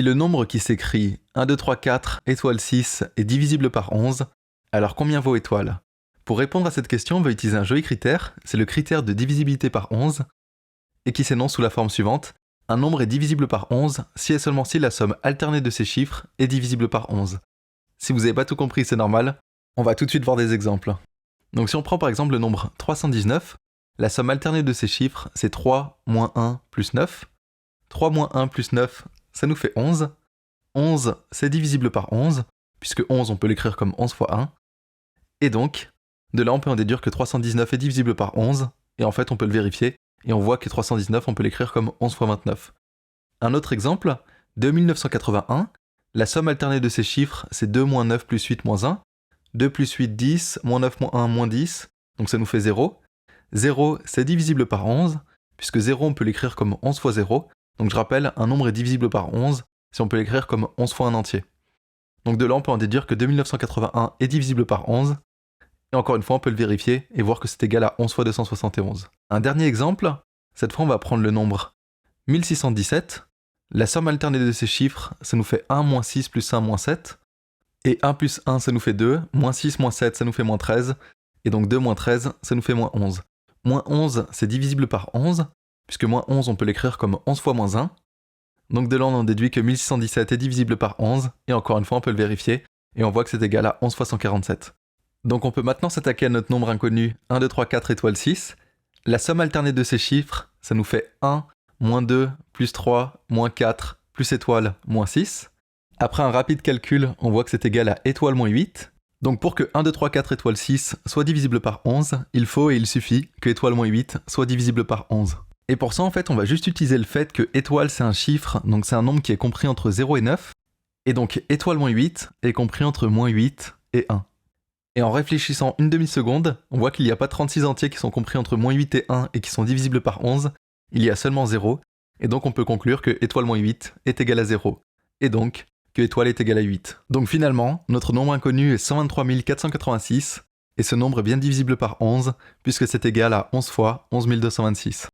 Si le nombre qui s'écrit 1, 2, 3, 4, étoile 6 est divisible par 11, alors combien vaut étoile? Pour répondre à cette question, on va utiliser un joli critère, c'est le critère de divisibilité par 11, et qui s'énonce sous la forme suivante. Un nombre est divisible par 11 si et seulement si la somme alternée de ses chiffres est divisible par 11. Si vous n'avez pas tout compris, c'est normal, on va tout de suite voir des exemples. Donc si on prend par exemple le nombre 319, la somme alternée de ses chiffres, c'est 3 moins 1 plus 9. 3 moins 1 plus 9, ça nous fait 11. 11, c'est divisible par 11, puisque 11, on peut l'écrire comme 11 fois 1. Et donc, de là, on peut en déduire que 319 est divisible par 11, et en fait, on peut le vérifier, et on voit que 319, on peut l'écrire comme 11 fois 29. Un autre exemple, 2981, la somme alternée de ses chiffres, c'est 2 moins 9 plus 8 moins 1. 2 plus 8, 10, moins 9 moins 1, moins 10, donc ça nous fait 0. 0, c'est divisible par 11, puisque 0, on peut l'écrire comme 11 fois 0. Donc je rappelle, un nombre est divisible par 11 si on peut l'écrire comme 11 fois un entier. Donc de là, on peut en déduire que 2981 est divisible par 11. Et encore une fois, on peut le vérifier et voir que c'est égal à 11 fois 271. Un dernier exemple, cette fois on va prendre le nombre 1617. La somme alternée de ces chiffres, ça nous fait 1 moins 6 plus 1 moins 7. Et 1 plus 1, ça nous fait 2. Moins 6 moins 7, ça nous fait moins 13. Et donc 2 moins 13, ça nous fait moins 11. Moins 11, c'est divisible par 11, puisque moins 11, on peut l'écrire comme 11 fois moins 1. Donc de là, on en déduit que 1617 est divisible par 11, et encore une fois, on peut le vérifier, et on voit que c'est égal à 11 fois 147. Donc on peut maintenant s'attaquer à notre nombre inconnu 1, 2, 3, 4, étoile 6. La somme alternée de ces chiffres, ça nous fait 1, moins 2, plus 3, moins 4, plus étoile, moins 6. Après un rapide calcul, on voit que c'est égal à étoile moins 8. Donc pour que 1, 2, 3, 4, étoile 6 soit divisible par 11, il faut et il suffit que étoile moins 8 soit divisible par 11. Et pour ça, en fait, on va juste utiliser le fait que étoile, c'est un chiffre, donc c'est un nombre qui est compris entre 0 et 9. Et donc étoile moins 8 est compris entre moins 8 et 1. Et en réfléchissant une demi-seconde, on voit qu'il n'y a pas 36 entiers qui sont compris entre moins 8 et 1 et qui sont divisibles par 11. Il y a seulement 0. Et donc on peut conclure que étoile moins 8 est égal à 0. Et donc que étoile est égal à 8. Donc finalement, notre nombre inconnu est 123 486, et ce nombre est bien divisible par 11, puisque c'est égal à 11 fois 11 226.